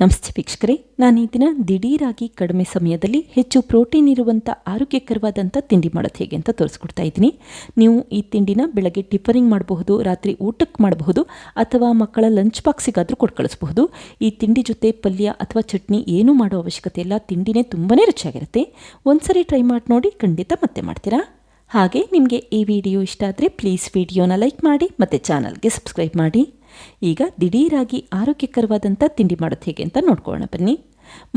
ನಮಸ್ತೆ ವೀಕ್ಷಕರೇ, ನಾನು ಈ ದಿನ ದಿಢೀರಾಗಿ ಕಡಿಮೆ ಸಮಯದಲ್ಲಿ ಹೆಚ್ಚು ಪ್ರೋಟೀನ್ ಇರುವಂಥ ಆರೋಗ್ಯಕರವಾದಂಥ ತಿಂಡಿ ಮಾಡೋದು ಹೇಗೆ ಅಂತ ತೋರಿಸ್ಕೊಡ್ತಾ ಇದ್ದೀನಿ. ನೀವು ಈ ತಿಂಡಿನ ಬೆಳಗ್ಗೆ ಟಿಫನಿಂಗ್ ಮಾಡಬಹುದು, ರಾತ್ರಿ ಊಟಕ್ಕೆ ಮಾಡಬಹುದು, ಅಥವಾ ಮಕ್ಕಳ ಲಂಚ್ ಬಾಕ್ಸಿಗಾದರೂ ಕೊಟ್ಟು ಕಳಿಸಬಹುದು. ಈ ತಿಂಡಿ ಜೊತೆ ಪಲ್ಯ ಅಥವಾ ಚಟ್ನಿ ಏನೂ ಮಾಡೋ ಅವಶ್ಯಕತೆ ಇಲ್ಲ. ತಿಂಡಿನೇ ತುಂಬಾ ರುಚಿಯಾಗಿರುತ್ತೆ. ಒಂದ್ಸರಿ ಟ್ರೈ ಮಾಡಿ ನೋಡಿ, ಖಂಡಿತ ಮತ್ತೆ ಮಾಡ್ತೀರಾ. ಹಾಗೆ ನಿಮಗೆ ಈ ವಿಡಿಯೋ ಇಷ್ಟ ಆದರೆ ಪ್ಲೀಸ್ ವಿಡಿಯೋನ ಲೈಕ್ ಮಾಡಿ ಮತ್ತು ಚಾನಲ್ಗೆ ಸಬ್ಸ್ಕ್ರೈಬ್ ಮಾಡಿ. ಈಗ ದಿಢೀರಾಗಿ ಆರೋಗ್ಯಕರವಾದಂಥ ತಿಂಡಿ ಮಾಡೋದು ಹೇಗೆ ಅಂತ ನೋಡ್ಕೊಳ್ಳೋಣ ಬನ್ನಿ.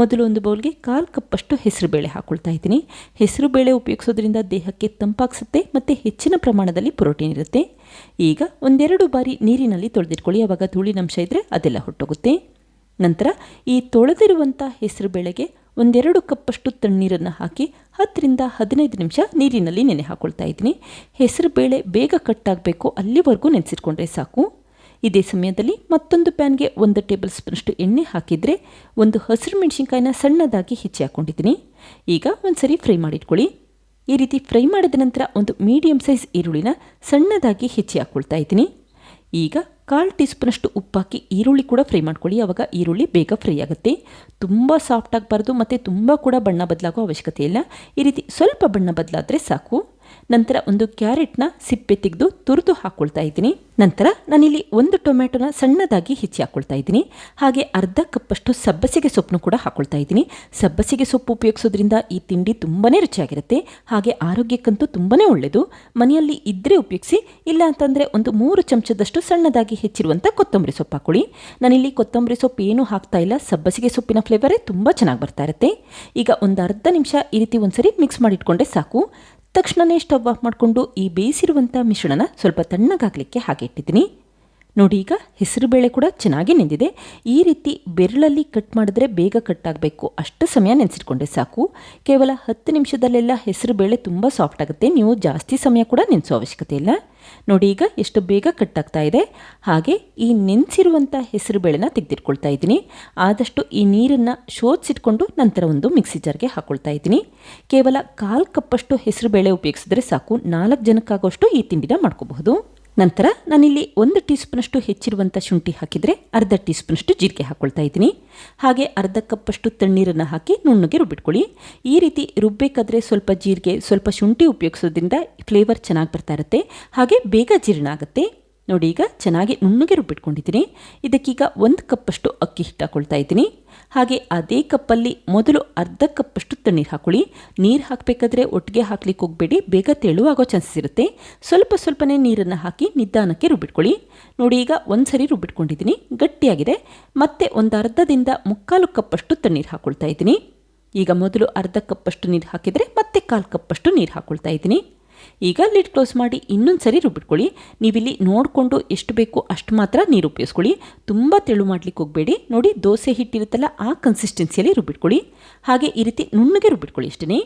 ಮೊದಲು ಒಂದು ಬೌಲ್ಗೆ 1/4 ಕಪ್ಪಷ್ಟು ಹೆಸರುಬೇಳೆ ಹಾಕ್ಕೊಳ್ತಾ ಇದ್ದೀನಿ. ಹೆಸರುಬೇಳೆ ಉಪಯೋಗಿಸೋದ್ರಿಂದ ದೇಹಕ್ಕೆ ತಂಪಾಗಿಸುತ್ತೆ ಮತ್ತು ಹೆಚ್ಚಿನ ಪ್ರಮಾಣದಲ್ಲಿ ಪ್ರೋಟೀನ್ ಇರುತ್ತೆ. ಈಗ ಒಂದೆರಡು ಬಾರಿ ನೀರಿನಲ್ಲಿ ತೊಳೆದಿಟ್ಕೊಳ್ಳಿ. ಆವಾಗ ಧೂಳಿನಂಶ ಇದ್ದರೆ ಅದೆಲ್ಲ ಹೊಟ್ಟೋಗುತ್ತೆ. ನಂತರ ಈ ತೊಳೆದಿರುವಂಥ ಹೆಸರುಬೇಳೆಗೆ 1-2 ಕಪ್ಪಷ್ಟು ತಣ್ಣೀರನ್ನು ಹಾಕಿ 10 ರಿಂದ 15 ನಿಮಿಷ ನೀರಿನಲ್ಲಿ ನೆನೆ ಹಾಕ್ಕೊಳ್ತಾ ಇದ್ದೀನಿ. ಹೆಸರುಬೇಳೆ ಬೇಗ ಕಟ್ಟಾಗಬೇಕು, ಅಲ್ಲಿವರೆಗೂ ನೆನೆಸಿಟ್ಕೊಂಡ್ರೆ ಸಾಕು. ಇದೇ ಸಮಯದಲ್ಲಿ ಮತ್ತೊಂದು ಪ್ಯಾನ್ಗೆ 1 ಟೇಬಲ್ ಸ್ಪೂನಷ್ಟು ಎಣ್ಣೆ ಹಾಕಿದರೆ ಒಂದು ಹಸಿರು ಮೆಣಸಿನ್ಕಾಯಿನ ಸಣ್ಣದಾಗಿ ಹೆಚ್ಚಿ ಹಾಕ್ಕೊಂಡಿದ್ದೀನಿ. ಈಗ ಒಂದ್ಸರಿ ಫ್ರೈ ಮಾಡಿಟ್ಕೊಳ್ಳಿ. ಈ ರೀತಿ ಫ್ರೈ ಮಾಡಿದ ನಂತರ ಒಂದು ಮೀಡಿಯಮ್ ಸೈಜ್ ಈರುಳ್ಳಿನ ಸಣ್ಣದಾಗಿ ಹೆಚ್ಚಿ ಹಾಕ್ಕೊಳ್ತಾ ಇದ್ದೀನಿ. ಈಗ 1/4 ಟೀ ಸ್ಪೂನಷ್ಟು ಉಪ್ಪಾಕಿ ಈರುಳ್ಳಿ ಕೂಡ ಫ್ರೈ ಮಾಡ್ಕೊಳ್ಳಿ. ಆವಾಗ ಈರುಳ್ಳಿ ಬೇಗ ಫ್ರೈ ಆಗುತ್ತೆ. ತುಂಬ ಸಾಫ್ಟ್ ಆಗಬಾರ್ದು ಮತ್ತು ತುಂಬ ಕೂಡ ಬಣ್ಣ ಬದಲಾಗೋ ಅವಶ್ಯಕತೆ ಇಲ್ಲ. ಈ ರೀತಿ ಸ್ವಲ್ಪ ಬಣ್ಣ ಬದಲಾದರೆ ಸಾಕು. ನಂತರ ಒಂದು ಕ್ಯಾರೆಟ್ನ ಸಿಪ್ಪೆ ತೆಗೆದು ತುರಿದು ಹಾಕ್ಕೊಳ್ತಾ ಇದ್ದೀನಿ. ನಂತರ ನಾನಿಲ್ಲಿ 1 ಟೊಮ್ಯಾಟೊನ ಸಣ್ಣದಾಗಿ ಹೆಚ್ಚಿ ಹಾಕ್ಕೊಳ್ತಾ ಇದ್ದೀನಿ. ಹಾಗೆ ಅರ್ಧ ಕಪ್ಪಷ್ಟು ಸಬ್ಬಸಿಗೆ ಸೊಪ್ಪನ್ನು ಕೂಡ ಹಾಕ್ಕೊಳ್ತಾ ಇದ್ದೀನಿ. ಸಬ್ಬಸಿಗೆ ಸೊಪ್ಪು ಉಪಯೋಗಿಸೋದ್ರಿಂದ ಈ ತಿಂಡಿ ತುಂಬಾ ರುಚಿಯಾಗಿರುತ್ತೆ. ಹಾಗೆ ಆರೋಗ್ಯಕ್ಕಂತೂ ತುಂಬಾ ಒಳ್ಳೆಯದು. ಮನೆಯಲ್ಲಿ ಇದ್ದರೆ ಉಪಯೋಗಿಸಿ, ಇಲ್ಲ ಅಂತಂದರೆ ಒಂದು 3 ಚಮಚದಷ್ಟು ಸಣ್ಣದಾಗಿ ಹೆಚ್ಚಿರುವಂಥ ಕೊತ್ತಂಬರಿ ಸೊಪ್ಪು ಹಾಕ್ಕೊಳ್ಳಿ. ನಾನಿಲ್ಲಿ ಕೊತ್ತಂಬರಿ ಸೊಪ್ಪು ಏನೂ ಹಾಕ್ತಾ ಇಲ್ಲ, ಸಬ್ಬಸಿಗೆ ಸೊಪ್ಪಿನ ಫ್ಲೇವರೇ ತುಂಬ ಚೆನ್ನಾಗಿ ಬರ್ತಾ ಇರುತ್ತೆ. ಈಗ ಒಂದು ಅರ್ಧ ನಿಮಿಷ ಈ ರೀತಿ ಒಂದ್ಸರಿ ಮಿಕ್ಸ್ ಮಾಡಿಟ್ಕೊಂಡ್ರೆ ಸಾಕು. ತಕ್ಷಣವೇ ಸ್ಟವ್ ಆಫ್ ಮಾಡಿಕೊಂಡು ಈ ಬೇಯಿಸಿರುವಂಥ ಮಿಶ್ರಣನ ಸ್ವಲ್ಪ ತಣ್ಣಗಾಗಲಿಕ್ಕೆ ಹಾಗೆ ಇಟ್ಟಿದ್ದೀನಿ. ನೋಡಿ, ಈಗ ಹೆಸರುಬೇಳೆ ಕೂಡ ಚೆನ್ನಾಗಿ ನೆಂದಿದೆ. ಈ ರೀತಿ ಬೆರಳಲ್ಲಿ ಕಟ್ ಮಾಡಿದ್ರೆ ಬೇಗ ಕಟ್ಟಾಗಬೇಕು, ಅಷ್ಟು ಸಮಯ ನೆನೆಸಿಟ್ಕೊಂಡ್ರೆ ಸಾಕು. ಕೇವಲ 10 ನಿಮಿಷದಲ್ಲೆಲ್ಲ ಹೆಸರುಬೇಳೆ ತುಂಬ ಸಾಫ್ಟ್ ಆಗುತ್ತೆ. ನೀವು ಜಾಸ್ತಿ ಸಮಯ ಕೂಡ ನೆನೆಸೋ ಅವಶ್ಯಕತೆ ಇಲ್ಲ. ನೋಡಿ, ಈಗ ಎಷ್ಟು ಬೇಗ ಕಟ್ಟಾಗ್ತಾ ಇದೆ. ಹಾಗೆ ಈ ನೆನೆಸಿರುವಂಥ ಹೆಸರುಬೇಳೆನ ತೆಗೆದಿಟ್ಕೊಳ್ತಾ ಇದ್ದೀನಿ. ಆದಷ್ಟು ಈ ನೀರನ್ನು ಶೋಧಿಸಿಟ್ಕೊಂಡು ನಂತರ ಒಂದು ಮಿಕ್ಸಿ ಜಾರ್ಗೆ ಹಾಕ್ಕೊಳ್ತಾ ಇದ್ದೀನಿ. ಕೇವಲ 1/4 ಕಪ್ಪಷ್ಟು ಹೆಸರುಬೇಳೆ ಉಪಯೋಗಿಸಿದ್ರೆ ಸಾಕು. 4 ಜನಕ್ಕಾಗೋಷ್ಟು ಈ ತಿಂಡಿನ ಮಾಡ್ಕೋಬಹುದು. ನಂತರ ನಾನಿಲ್ಲಿ 1 ಟೀ ಸ್ಪೂನಷ್ಟು ಹೆಚ್ಚಿರುವಂಥ ಶುಂಠಿ ಹಾಕಿದರೆ ಅರ್ಧ ಟೀ ಸ್ಪೂನಷ್ಟು ಜೀರಿಗೆ ಹಾಕ್ಕೊಳ್ತಾ ಇದ್ದೀನಿ. ಹಾಗೆ ಅರ್ಧ ಕಪ್ಪಷ್ಟು ತಣ್ಣೀರನ್ನು ಹಾಕಿ ನುಣ್ಣಗೆ ರುಬ್ಬಿಟ್ಕೊಳ್ಳಿ. ಈ ರೀತಿ ರುಬ್ಬಬೇಕಾದ್ರೆ ಸ್ವಲ್ಪ ಜೀರಿಗೆ, ಸ್ವಲ್ಪ ಶುಂಠಿ ಉಪಯೋಗಿಸೋದ್ರಿಂದ ಫ್ಲೇವರ್ ಚೆನ್ನಾಗಿ ಬರ್ತಾ ಇರುತ್ತೆ. ಹಾಗೆ ಬೇಗ ಜೀರ್ಣ ಆಗುತ್ತೆ. ನೋಡಿ, ಈಗ ಚೆನ್ನಾಗಿ ನುಣ್ಣಗೆ ರುಬ್ಬಿಟ್ಕೊಂಡಿದ್ದೀನಿ. ಇದಕ್ಕೀಗ 1 ಕಪ್ಪಷ್ಟು ಅಕ್ಕಿ ಹಿಟ್ಟು ಹಾಕ್ಕೊಳ್ತಾ ಇದ್ದೀನಿ. ಹಾಗೆ ಅದೇ ಕಪ್ಪಲ್ಲಿ ಮೊದಲು ಅರ್ಧ ಕಪ್ಪಷ್ಟು ತಣ್ಣೀರು ಹಾಕ್ಕೊಳ್ಳಿ. ನೀರು ಹಾಕಬೇಕಾದ್ರೆ ಒಟ್ಟಿಗೆ ಹಾಕ್ಲಿಕ್ಕೆ ಹೋಗಬೇಡಿ, ಬೇಗ ತೆಳುವಾಗೋ ಚಾನ್ಸಸ್ ಇರುತ್ತೆ. ಸ್ವಲ್ಪನೇ ನೀರನ್ನು ಹಾಕಿ ನಿಧಾನಕ್ಕೆ ರುಬ್ಬಿಟ್ಕೊಳ್ಳಿ. ನೋಡಿ, ಈಗ ಒಂದ್ಸರಿ ರುಬ್ಬಿಟ್ಕೊಂಡಿದ್ದೀನಿ, ಗಟ್ಟಿಯಾಗಿದೆ. ಮತ್ತೆ ಒಂದು ಅರ್ಧದಿಂದ 3/4 ಕಪ್ಪಷ್ಟು ತಣ್ಣೀರು ಹಾಕ್ಕೊಳ್ತಾ ಇದ್ದೀನಿ. ಈಗ ಮೊದಲು ಅರ್ಧ ಕಪ್ಪಷ್ಟು ನೀರು ಹಾಕಿದರೆ ಮತ್ತೆ 1/4 ಕಪ್ಪಷ್ಟು ನೀರು ಹಾಕ್ಕೊಳ್ತಾ ಇದ್ದೀನಿ. ಈಗ ಲಿಡ್ ಕ್ಲೋಸ್ ಮಾಡಿ ಇನ್ನೊಂದು ಸರಿ ರುಬ್ಬಿಟ್ಕೊಳ್ಳಿ. ನೀವಿಲ್ಲಿ ನೋಡಿಕೊಂಡು ಎಷ್ಟು ಬೇಕೋ ಅಷ್ಟು ಮಾತ್ರ ನೀರು ಉಪಯೋಗಿಸ್ಕೊಳ್ಳಿ. ತುಂಬ ತೆಳು ಮಾಡಲಿಕ್ಕೆ ಹೋಗಬೇಡಿ. ನೋಡಿ, ದೋಸೆ ಹಿಟ್ಟಿರುತ್ತಲ್ಲ ಆ ಕನ್ಸಿಸ್ಟೆನ್ಸಿಯಲ್ಲಿ ರುಬ್ಬಿಟ್ಕೊಳ್ಳಿ. ಹಾಗೆ ಈ ರೀತಿ ನುಣ್ಣಗೆ ರುಬ್ಬಿಟ್ಕೊಳ್ಳಿ ಅಷ್ಟೇ.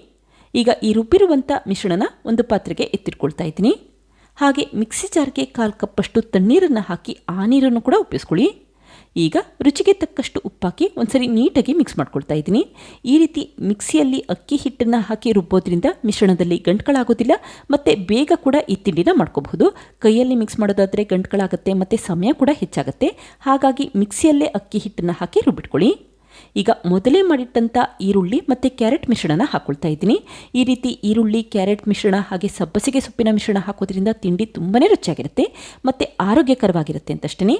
ಈಗ ಈ ರುಬ್ಬಿರುವಂಥ ಮಿಶ್ರಣನ ಒಂದು ಪಾತ್ರೆಗೆ ಎತ್ತಿಟ್ಕೊಳ್ತಾ ಇದ್ದೀನಿ. ಹಾಗೆ ಮಿಕ್ಸಿ ಜಾರ್ಗೆ 1/4 ಕಪ್ಪಷ್ಟು ತಣ್ಣೀರನ್ನು ಹಾಕಿ ಆ ನೀರನ್ನು ಕೂಡ ಉಪಯೋಗಿಸ್ಕೊಳ್ಳಿ. ಈಗ ರುಚಿಗೆ ತಕ್ಕಷ್ಟು ಉಪ್ಪಾಕಿ ಒಂದ್ಸರಿ ನೀಟಾಗಿ ಮಿಕ್ಸ್ ಮಾಡ್ಕೊಳ್ತಾ ಇದ್ದೀನಿ. ಈ ರೀತಿ ಮಿಕ್ಸಿಯಲ್ಲಿ ಅಕ್ಕಿ ಹಿಟ್ಟನ್ನು ಹಾಕಿ ರುಬ್ಬೋದ್ರಿಂದ ಮಿಶ್ರಣದಲ್ಲಿ ಗಂಟುಗಳಾಗೋದಿಲ್ಲ ಮತ್ತು ಬೇಗ ಕೂಡ ಈ ತಿಂಡಿನ ಮಾಡ್ಕೋಬಹುದು. ಕೈಯಲ್ಲಿ ಮಿಕ್ಸ್ ಮಾಡೋದಾದರೆ ಗಂಟುಗಳಾಗುತ್ತೆ ಮತ್ತು ಸಮಯ ಕೂಡ ಹೆಚ್ಚಾಗುತ್ತೆ. ಹಾಗಾಗಿ ಮಿಕ್ಸಿಯಲ್ಲೇ ಅಕ್ಕಿ ಹಿಟ್ಟನ್ನು ಹಾಕಿ ರುಬ್ಬಿಟ್ಕೊಳ್ಳಿ. ಈಗ ಮೊದಲೇ ಮಾಡಿಟ್ಟಂಥ ಈರುಳ್ಳಿ ಮತ್ತು ಕ್ಯಾರೆಟ್ ಮಿಶ್ರಣನ ಹಾಕ್ಕೊಳ್ತಾ ಇದ್ದೀನಿ. ಈ ರೀತಿ ಈರುಳ್ಳಿ, ಕ್ಯಾರೆಟ್ ಮಿಶ್ರಣ ಹಾಗೆ ಸಬ್ಬಸಿಗೆ ಸೊಪ್ಪಿನ ಮಿಶ್ರಣ ಹಾಕೋದ್ರಿಂದ ತಿಂಡಿ ತುಂಬಾ ರುಚಿಯಾಗಿರುತ್ತೆ ಮತ್ತು ಆರೋಗ್ಯಕರವಾಗಿರುತ್ತೆ ಅಂತಷ್ಟೇ.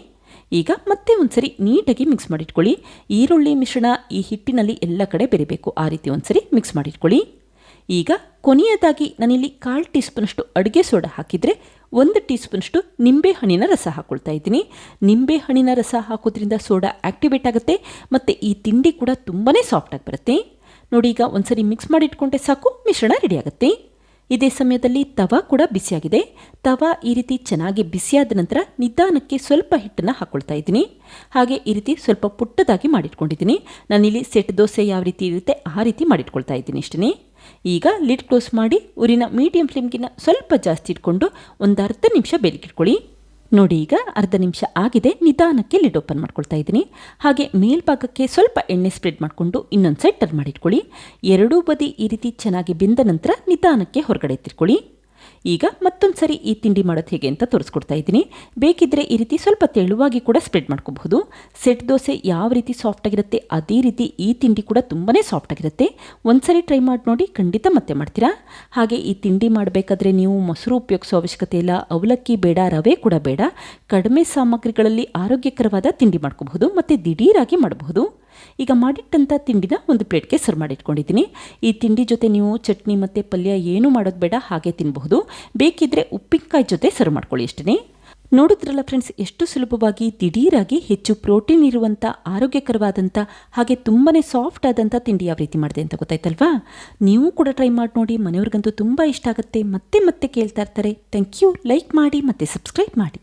ಈಗ ಮತ್ತೆ ಒಂದ್ಸರಿ ನೀಟಾಗಿ ಮಿಕ್ಸ್ ಮಾಡಿಟ್ಕೊಳ್ಳಿ. ಈರುಳ್ಳಿ ಮಿಶ್ರಣ ಈ ಹಿಟ್ಟಿನಲ್ಲಿ ಎಲ್ಲ ಕಡೆ ಬೆರಿಬೇಕು, ಆ ರೀತಿ ಒಂದ್ಸರಿ ಮಿಕ್ಸ್ ಮಾಡಿಟ್ಕೊಳ್ಳಿ. ಈಗ ಕೊನೆಯದಾಗಿ ನಾನಿಲ್ಲಿ 1/4 ಟೀ ಸ್ಪೂನಷ್ಟು ಅಡುಗೆ ಸೋಡಾ ಹಾಕಿದರೆ 1 ಟೀ ಸ್ಪೂನಷ್ಟು ನಿಂಬೆ ಹಣ್ಣಿನ ರಸ ಹಾಕ್ಕೊಳ್ತಾ ಇದ್ದೀನಿ. ನಿಂಬೆ ಹಣ್ಣಿನ ರಸ ಹಾಕೋದ್ರಿಂದ ಸೋಡಾ ಆ್ಯಕ್ಟಿವೇಟ್ ಆಗುತ್ತೆ ಮತ್ತು ಈ ತಿಂಡಿ ಕೂಡ ತುಂಬಾ ಸಾಫ್ಟಾಗಿ ಬರುತ್ತೆ. ನೋಡಿ, ಈಗ ಒಂದ್ಸರಿ ಮಿಕ್ಸ್ ಮಾಡಿಟ್ಕೊಂಡ್ರೆ ಸಾಕು, ಮಿಶ್ರಣ ರೆಡಿಯಾಗುತ್ತೆ. ಇದೇ ಸಮಯದಲ್ಲಿ ತವಾ ಕೂಡ ಬಿಸಿಯಾಗಿದೆ. ತವಾ ಈ ರೀತಿ ಚೆನ್ನಾಗಿ ಬಿಸಿಯಾದ ನಂತರ ನಿಧಾನಕ್ಕೆ ಸ್ವಲ್ಪ ಹಿಟ್ಟನ್ನು ಹಾಕ್ಕೊಳ್ತಾ ಇದ್ದೀನಿ. ಹಾಗೆ ಈ ರೀತಿ ಸ್ವಲ್ಪ ಪುಟ್ಟದಾಗಿ ಮಾಡಿಟ್ಕೊಂಡಿದ್ದೀನಿ. ನಾನಿಲ್ಲಿ ಸೆಟ್ ದೋಸೆ ಯಾವ ರೀತಿ ಇರುತ್ತೆ ಆ ರೀತಿ ಮಾಡಿಟ್ಕೊಳ್ತಾ ಇದ್ದೀನಿ ಅಷ್ಟೇ. ಈಗ ಲಿಡ್ ಕ್ಲೋಸ್ ಮಾಡಿ ಉರಿನ ಮೀಡಿಯಂ ಫ್ಲೇಮ್ಗಿನ್ನ ಸ್ವಲ್ಪ ಜಾಸ್ತಿ ಇಟ್ಕೊಂಡು ಒಂದು ಅರ್ಧ ನಿಮಿಷ ಬೇಲಿಕಿಟ್ಕೊಳ್ಳಿ. ನೋಡಿ, ಈಗ ಅರ್ಧ ನಿಮಿಷ ಆಗಿದೆ. ನಿಧಾನಕ್ಕೆ ಲಿಡ್ ಓಪನ್ ಮಾಡ್ಕೊಳ್ತಾ ಇದ್ದೀನಿ. ಹಾಗೆ ಮೇಲ್ಭಾಗಕ್ಕೆ ಸ್ವಲ್ಪ ಎಣ್ಣೆ ಸ್ಪ್ರೆಡ್ ಮಾಡಿಕೊಂಡು ಇನ್ನೊಂದು ಸೈಡ್ ಟರ್ನ್ ಮಾಡಿಟ್ಕೊಳ್ಳಿ. ಎರಡೂ ಬದಿ ಈ ರೀತಿ ಚೆನ್ನಾಗಿ ಬೆಂದ ನಂತರ ನಿಧಾನಕ್ಕೆ ಹೊರಗಡೆ ಎತ್ತಿಟ್ಕೊಳ್ಳಿ. ಈಗ ಮತ್ತೊಂದು ಸರಿ ಈ ತಿಂಡಿ ಮಾಡೋದು ಹೇಗೆ ಅಂತ ತೋರಿಸ್ಕೊಡ್ತಾ ಇದ್ದೀನಿ. ಬೇಕಿದ್ದರೆ ಈ ರೀತಿ ಸ್ವಲ್ಪ ತೆಳುವಾಗಿ ಕೂಡ ಸ್ಪ್ರೆಡ್ ಮಾಡ್ಕೋಬಹುದು. ಸೆಟ್ ದೋಸೆ ಯಾವ ರೀತಿ ಸಾಫ್ಟ್ ಆಗಿರುತ್ತೆ ಅದೇ ರೀತಿ ಈ ತಿಂಡಿ ಕೂಡ ತುಂಬಾ ಸಾಫ್ಟ್ ಆಗಿರುತ್ತೆ. ಒಂದ್ಸರಿ ಟ್ರೈ ಮಾಡಿ ನೋಡಿ, ಖಂಡಿತ ಮತ್ತೆ ಮಾಡ್ತೀರಾ. ಹಾಗೆ ಈ ತಿಂಡಿ ಮಾಡಬೇಕಾದ್ರೆ ನೀವು ಮೊಸರು ಉಪಯೋಗಿಸೋ ಅವಶ್ಯಕತೆ ಇಲ್ಲ, ಅವಲಕ್ಕಿ ಬೇಡ, ರವೆ ಕೂಡ ಬೇಡ. ಕಡಿಮೆ ಸಾಮಗ್ರಿಗಳಲ್ಲಿ ಆರೋಗ್ಯಕರವಾದ ತಿಂಡಿ ಮಾಡ್ಕೋಬಹುದು ಮತ್ತು ದಿಢೀರಾಗಿ ಮಾಡಬಹುದು. ಈಗ ಮಾಡಿಟ್ಟಂಥ ತಿಂಡಿನ ಒಂದು ಪ್ಲೇಟ್ಗೆ ಸರ್ವ್ ಮಾಡಿಟ್ಕೊಂಡಿದ್ದೀನಿ. ಈ ತಿಂಡಿ ಜೊತೆ ನೀವು ಚಟ್ನಿ ಮತ್ತು ಪಲ್ಯ ಏನೂ ಮಾಡೋದು ಬೇಡ, ಹಾಗೆ ತಿನ್ನಬಹುದು. ಬೇಕಿದ್ದರೆ ಉಪ್ಪಿನಕಾಯಿ ಜೊತೆ ಸರ್ವ್ ಮಾಡ್ಕೊಳ್ಳಿ ಅಷ್ಟೇ. ನೋಡಿದ್ರಲ್ಲ ಫ್ರೆಂಡ್ಸ್, ಎಷ್ಟು ಸುಲಭವಾಗಿ ದಿಢೀರಾಗಿ ಹೆಚ್ಚು ಪ್ರೋಟೀನ್ ಇರುವಂಥ ಆರೋಗ್ಯಕರವಾದಂಥ ಹಾಗೆ ತುಂಬಾ ಸಾಫ್ಟ್ ಆದಂಥ ತಿಂಡಿ ಯಾವ ರೀತಿ ಮಾಡಿದೆ ಅಂತ ಗೊತ್ತಾಯ್ತಲ್ವಾ. ನೀವು ಕೂಡ ಟ್ರೈ ಮಾಡಿ ನೋಡಿ, ಮನೆಯವ್ರಿಗಂತೂ ತುಂಬ ಇಷ್ಟ ಆಗುತ್ತೆ, ಮತ್ತೆ ಮತ್ತೆ ಕೇಳ್ತಾ ಇರ್ತಾರೆ. Thank you. ಲೈಕ್ ಮಾಡಿ ಮತ್ತು ಸಬ್ಸ್ಕ್ರೈಬ್ ಮಾಡಿ.